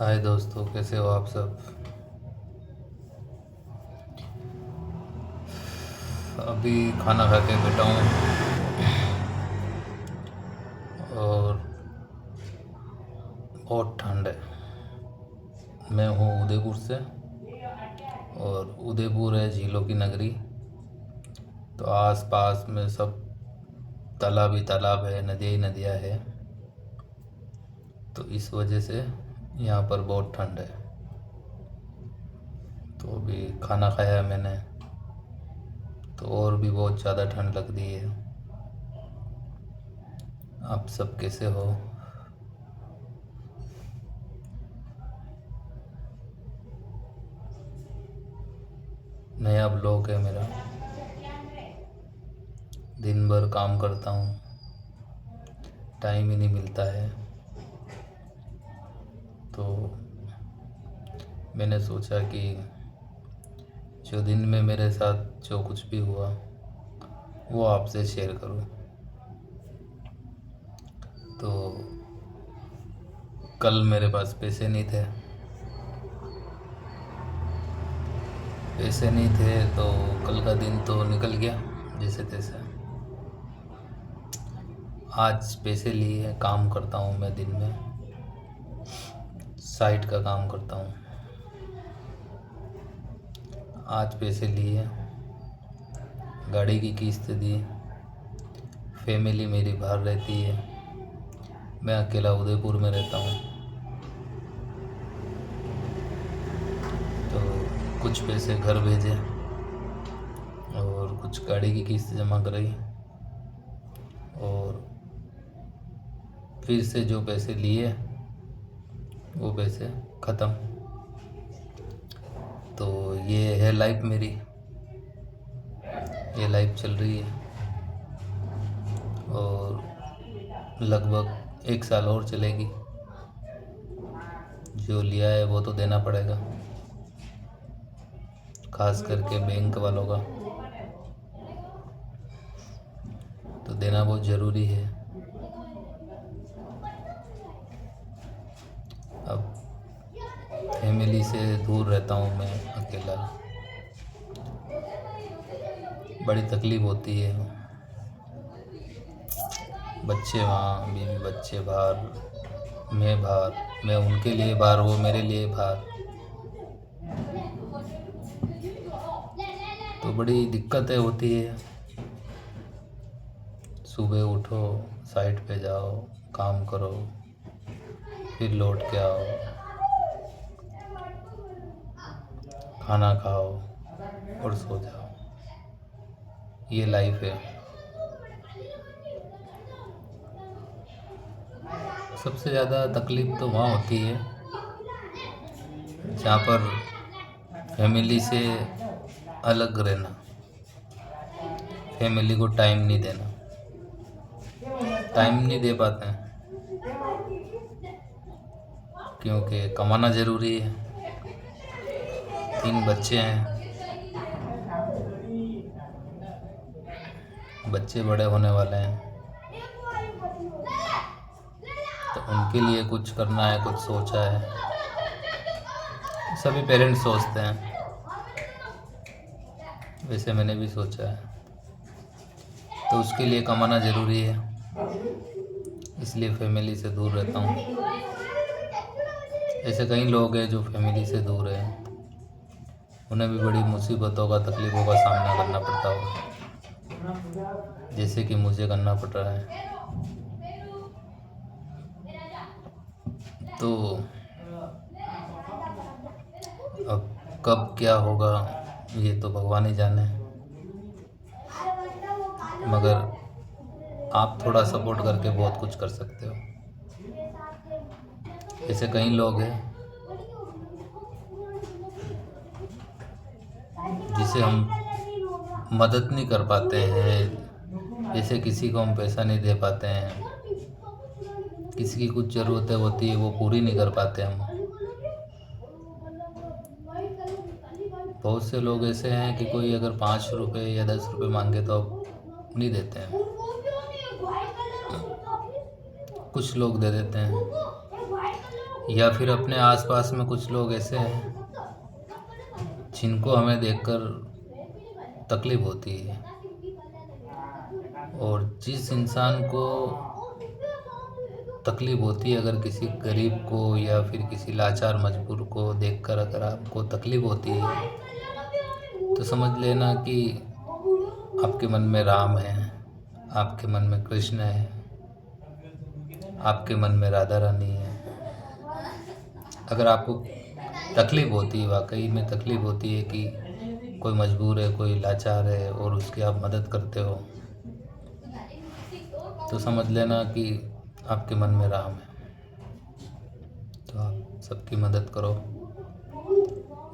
हाय दोस्तों, कैसे हो आप सब। अभी खाना खा के बैठा हूँ और बहुत ठंड है। मैं हूँ उदयपुर से और उदयपुर है झीलों की नगरी। तो आस पास में सब तालाब ही तालाब है, नदियाँ ही नदियाँ है। तो इस वजह से यहाँ पर बहुत ठंड है। तो अभी खाना खाया है मैंने, तो और भी बहुत ज़्यादा ठंड लग रही है। आप सब कैसे हो। नया ब्लॉग है मेरा। दिन भर काम करता हूँ, टाइम ही नहीं मिलता है। तो मैंने सोचा कि जो दिन में मेरे साथ जो कुछ भी हुआ वो आपसे शेयर करूं। तो कल मेरे पास पैसे नहीं थे तो कल का दिन तो निकल गया जैसे तैसे। आज पैसे लिए काम करता हूँ मैं, दिन में साइट का काम करता हूँ। आज पैसे लिए, गाड़ी की किस्त दी। फैमिली मेरी बाहर रहती है, मैं अकेला उदयपुर में रहता हूँ। तो कुछ पैसे घर भेजे और कुछ गाड़ी की किस्त जमा कराई और फिर से जो पैसे लिए वो पैसे ख़त्म। तो ये है लाइफ मेरी, ये लाइफ चल रही है और लगभग 1 साल और चलेगी। जो लिया है वो तो देना पड़ेगा, खास करके बैंक वालों का तो देना बहुत ज़रूरी है। अब फैमिली से दूर रहता हूँ मैं अकेला, बड़ी तकलीफ़ होती है। बच्चे वहाँ, बीवी बच्चे बाहर, मैं बाहर, मैं उनके लिए बाहर, वो मेरे लिए बाहर। तो बड़ी दिक्कतें होती है। सुबह उठो, साइट पे जाओ, काम करो, फिर लौट के आओ, खाना खाओ और सो जाओ। ये लाइफ है। सबसे ज़्यादा तकलीफ़ तो वहाँ होती है जहाँ पर फैमिली से अलग रहना, फैमिली को टाइम नहीं देना, टाइम नहीं दे पाते हैं क्योंकि कमाना ज़रूरी है। 3 बच्चे हैं, बच्चे बड़े होने वाले हैं तो उनके लिए कुछ करना है, कुछ सोचा है। सभी पेरेंट्स सोचते हैं, वैसे मैंने भी सोचा है। तो उसके लिए कमाना ज़रूरी है, इसलिए फैमिली से दूर रहता हूँ। ऐसे कई लोग हैं जो फैमिली से दूर हैं, उन्हें भी बड़ी मुसीबतों का, तकलीफ़ों का सामना करना पड़ता होगा, जैसे कि मुझे करना पड़ रहा है। तो अब कब क्या होगा ये तो भगवान ही जाने, मगर आप थोड़ा सपोर्ट करके बहुत कुछ कर सकते हो। ऐसे कई लोग हैं जिसे हम मदद नहीं कर पाते हैं, जैसे किसी को हम पैसा नहीं दे पाते हैं, किसी की कुछ ज़रूरतें होती है वो पूरी नहीं कर पाते हम। बहुत से लोग ऐसे हैं कि कोई अगर 5 रुपये या 10 रुपये मांगे तो अब नहीं देते हैं, कुछ लोग दे देते हैं या फिर अपने आसपास में कुछ लोग ऐसे हैं जिनको हमें देखकर तकलीफ होती है, और जिस इंसान को तकलीफ होती है, अगर किसी गरीब को या फिर किसी लाचार मजबूर को देखकर अगर आपको तकलीफ होती है, तो समझ लेना कि आपके मन में राम है, आपके मन में कृष्ण है, आपके मन में राधा रानी है। अगर आपको तकलीफ होती है, वाकई में तकलीफ होती है कि कोई मजबूर है, कोई लाचार है और उसकी आप मदद करते हो, तो समझ लेना कि आपके मन में राम है। तो आप सबकी मदद करो।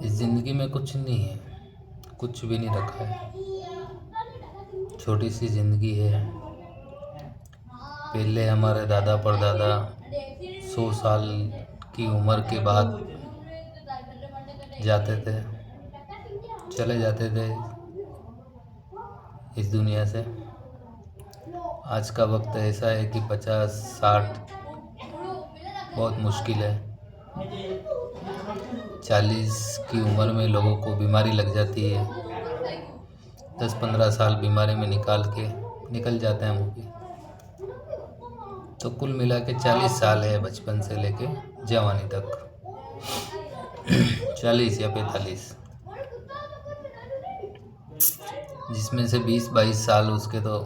इस ज़िंदगी में कुछ नहीं है, कुछ भी नहीं रखा है, छोटी सी ज़िंदगी है। पहले हमारे दादा परदादा 100 साल की उम्र के बाद जाते थे, चले जाते थे इस दुनिया से। आज का वक्त ऐसा है कि 50-60 बहुत मुश्किल है। 40 की उम्र में लोगों को बीमारी लग जाती है, 10-15 साल बीमारी में निकल जाते हैं वो भी। तो कुल मिला के 40 साल है, बचपन से लेके जवानी तक। 40 या 45, जिसमें से 20-22 साल उसके तो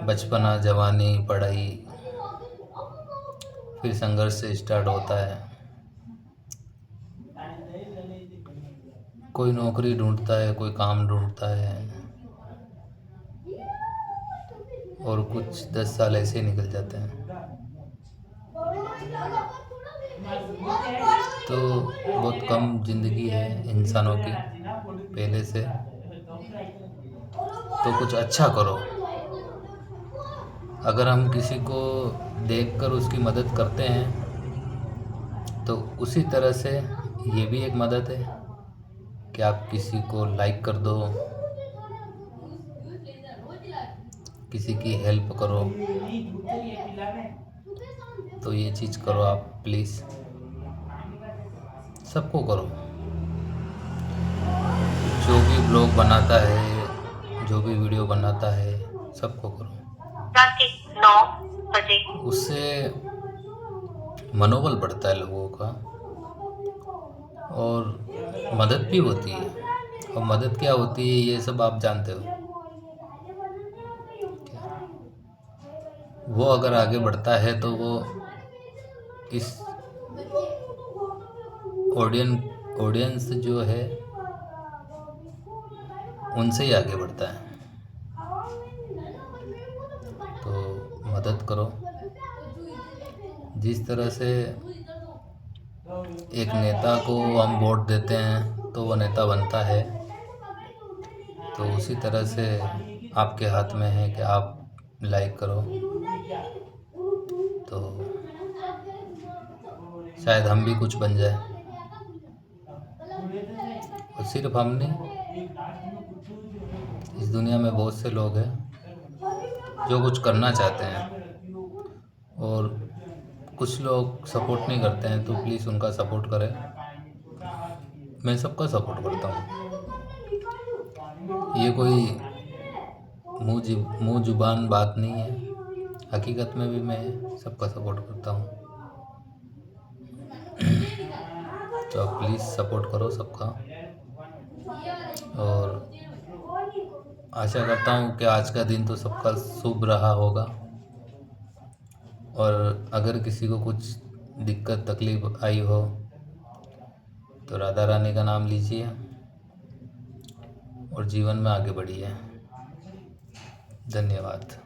बचपना, जवानी, पढ़ाई, फिर संघर्ष से स्टार्ट होता है। कोई नौकरी ढूंढता है, कोई काम ढूंढता है, और कुछ 10 साल ऐसे ही निकल जाते हैं। तो बहुत कम ज़िंदगी है इंसानों की पहले से। तो कुछ अच्छा करो। अगर हम किसी को देखकर उसकी मदद करते हैं, तो उसी तरह से ये भी एक मदद है कि आप किसी को लाइक कर दो, किसी की हेल्प करो। तो ये चीज़ करो आप प्लीज़, सबको करो। जो भी ब्लॉग बनाता है, जो भी वीडियो बनाता है, सबको करो। रात के 9 बजे उससे मनोबल बढ़ता है लोगों का, और मदद भी होती है। और मदद क्या होती है ये सब आप जानते हो। वो अगर आगे बढ़ता है तो वो इस ऑडियंस जो है उनसे ही आगे बढ़ता है। तो मदद करो। जिस तरह से एक नेता को हम वोट देते हैं तो वो नेता बनता है, तो उसी तरह से आपके हाथ में है कि आप लाइक करो, तो शायद हम भी कुछ बन जाए। और सिर्फ हम नहीं, इस दुनिया में बहुत से लोग हैं जो कुछ करना चाहते हैं, और कुछ लोग सपोर्ट नहीं करते हैं। तो प्लीज़ उनका सपोर्ट करें। मैं सबका सपोर्ट करता हूँ। ये कोई मुँह जुबान बात नहीं है, हकीकत में भी मैं सबका सपोर्ट करता हूँ। तो आप प्लीज़ सपोर्ट करो सबका, और आशा करता हूँ कि आज का दिन तो सबका शुभ रहा होगा। और अगर किसी को कुछ दिक्कत तकलीफ आई हो तो राधा रानी का नाम लीजिए और जीवन में आगे बढ़िए। धन्यवाद।